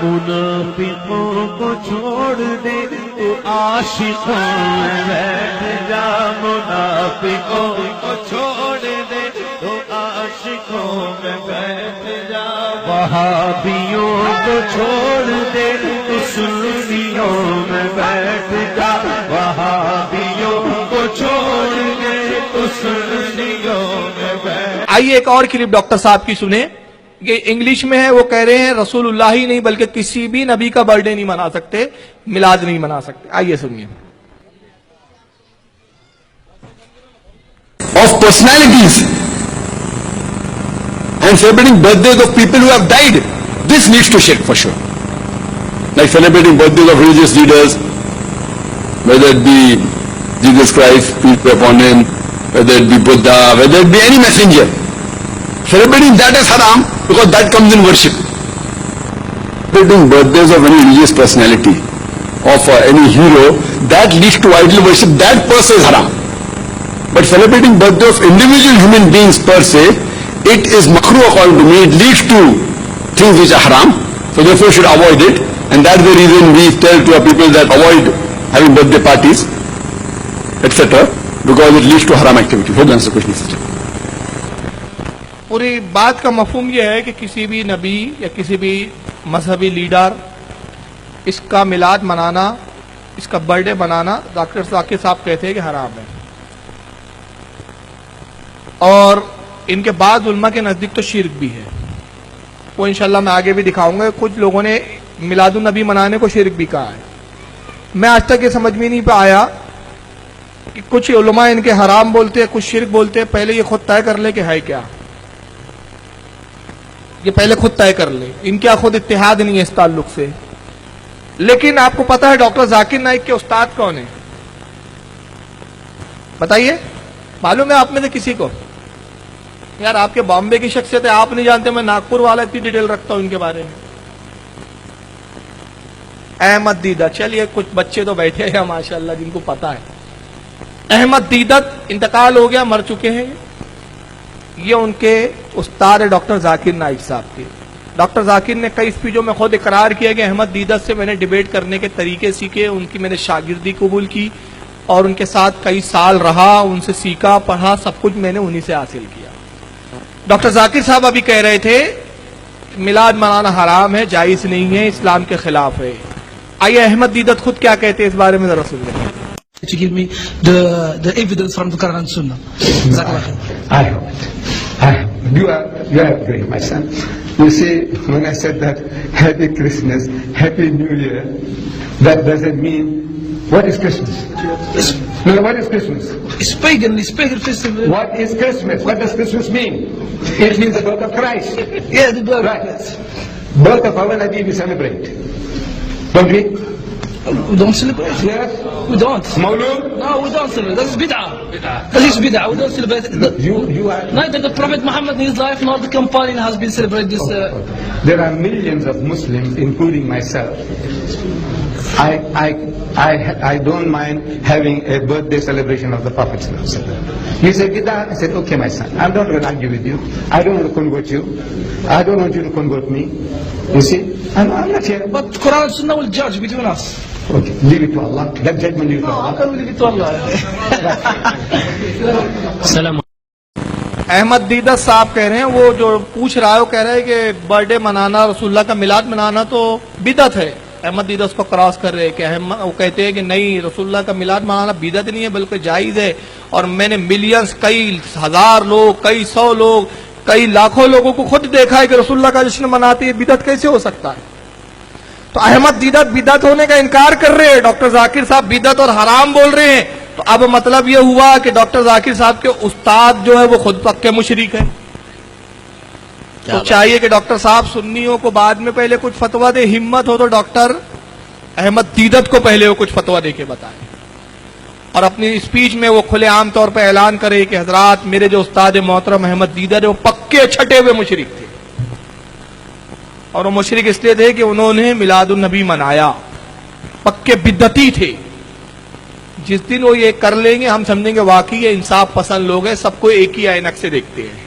منافقوں کو چھوڑ دے تو عاشقوں میں بیٹھ جا، منافقوں کو چھوڑ دے تو عاشقوں میں بیٹھ جا، وہابیوں کو چھوڑ دے تو سنیوں میں بیٹھ جا، وہابیوں کو چھوڑ دے تو سنیوں میں بیٹھ جا۔ آئیے ایک اور کلپ ڈاکٹر صاحب کی سنیں، یہ انگلش میں ہے۔ وہ کہہ رہے ہیں رسول اللہ ہی نہیں بلکہ کسی بھی نبی کا برتھ ڈے نہیں منا سکتے، میلاد نہیں منا سکتے۔ آئیے سنیے۔ Of personalities and celebrating birthdays of people who have died, this leads to shirk for sure. Like celebrating birthdays of religious leaders, whether it be Jesus Christ, peace be upon him, whether it be Buddha, whether it be any messenger. Celebrating that is haram because that comes in worship. Celebrating birthdays of any religious personality, of any hero, that leads to idol worship, that per se is haram. But celebrating birthday of individual human beings per se, it is makruh according to me, it leads to things which are haram, so therefore should avoid it, and that's the reason we tell to our people that avoid having birthday parties, etc., because it leads to haram activity. Hope that answers the question, sister. پوری بات کا مفہوم یہ ہے کہ کسی بھی نبی یا کسی بھی مذہبی لیڈر اس کا میلاد منانا، اس کا برتھ ڈے منانا ڈاکٹر ذاکر صاحب کہتے ہیں کہ حرام ہے، اور ان کے بعض علماء کے نزدیک تو شرک بھی ہے۔ وہ انشاءاللہ میں آگے بھی دکھاؤں گا۔ کچھ لوگوں نے میلاد النبی منانے کو شرک بھی کہا ہے۔ میں آج تک یہ سمجھ میں نہیں پہ آیا کہ کچھ علماء ان کے حرام بولتے ہیں، کچھ شرک بولتے ہیں۔ پہلے یہ خود طے کر لے کہ ہے کیا، یہ پہلے خود طے کر لے، ان کا خود اتحاد نہیں ہے اس تعلق سے۔ لیکن آپ کو پتا ہے ڈاکٹر ذاکر نائک کے استاد کون ہیں؟ بتائیے، معلوم ہے آپ میں سے کسی کو؟ یار آپ کے بامبے کی شخصیت ہے، آپ نہیں جانتے، میں ناگپور والا اتنی ڈیٹیل رکھتا ہوں ان کے بارے میں۔ احمد دیدت، چلیے کچھ بچے تو بیٹھے ہیں ماشاءاللہ جن کو پتا ہے۔ احمد دیدت انتقال ہو گیا، مر چکے ہیں۔ یہ ان کے استاد ہے ڈاکٹر ذاکر نائک صاحب کے۔ ڈاکٹر ذاکر نے کئی اسپیچوں میں خود اقرار کیا کہ احمد دیدت سے میں نے ڈیبیٹ کرنے کے طریقے سیکھے، ان کی میں نے شاگردی قبول کی اور ان کے ساتھ کئی سال رہا، ان سے سیکھا پڑھا، سب کچھ میں نے انہی سے حاصل کیا۔ ڈاکٹر ذاکر صاحب ابھی کہہ رہے تھے میلاد منانا حرام ہے، جائز نہیں ہے، اسلام کے خلاف ہے۔ آئیے احمد دیدت خود کیا کہتے ہیں اس بارے میں ذرا سن لیں۔ To give me the evidence from the Quran and Sunnah. I hope it. You are great, my son. You see, when I said that Happy Christmas, Happy New Year, that doesn't mean, what is Christmas? No, what is Christmas? It's pagan festival. What is Christmas? What does Christmas mean? It means the birth of Christ. Yeah, the birth. Right. Birth of our Nabi we celebrate. Don't we? We don't celebrate. Yes. We don't. Mawlud? No, we don't celebrate. That is bid'ah. That is bid'ah. We don't celebrate. You are... Neither the Prophet Muhammad in his life nor the companion has been celebrated this. There are millions of Muslims, including myself. I don't mind having a birthday celebration of the Prophet. You say bid'ah? I said, okay, my son. I'm not going to argue with you. I don't want to convert you. I don't want you to convert me. You see? I'm not here. But Quran and Sunnah will judge between us. Okay, leave it to Allah. That judgment leave it to No, how Allah. can we leave it to Allah? Ahmad دیدت صاحب کہہ رہے ہیں، وہ جو پوچھ رہا ہے وہ کہہ رہے ہیں کہ برتھ ڈے منانا، رسول اللہ کا میلاد منانا تو بدعت ہے۔ احمد دیدت اس کو کراس کر رہے ہیں کہ وہ کہتے ہیں کہ نہیں، رسول اللہ کا میلاد منانا بدعت نہیں ہے بلکہ جائز ہے، اور میں نے ملینز، کئی ہزار لوگ، کئی سو لوگ، کئی لاکھوں لوگوں کو خود دیکھا ہے کہ رسول اللہ کا جشن مناتے ہیں، بدعت کیسے ہو سکتا ہے؟ تو احمد دیدت بدعت ہونے کا انکار کر رہے ہیں، ڈاکٹر ذاکر صاحب بدعت اور حرام بول رہے ہیں۔ تو اب مطلب یہ ہوا کہ ڈاکٹر ذاکر صاحب کے استاد جو ہے وہ خود پکے مشرک ہیں۔ تو چاہیے کہ ڈاکٹر صاحب سنیوں کو بعد میں پہلے کچھ فتویٰ دے، ہمت ہو تو ڈاکٹر احمد دیدت کو پہلے وہ کچھ فتویٰ دے کے بتائیں، اور اپنی اسپیچ میں وہ کھلے عام طور پہ اعلان کرے کہ حضرات میرے جو استاد محترم احمد دیدت ہے وہ پکے چھٹے ہوئے مشرک تھے، اور وہ مشرک اس لیے تھے کہ انہوں نے میلاد النبی منایا، پکے بدعتی تھے۔ جس دن وہ یہ کر لیں گے ہم سمجھیں گے واقعی یہ انصاف پسند لوگ ہیں، سب کو ایک ہی عینک سے دیکھتے ہیں۔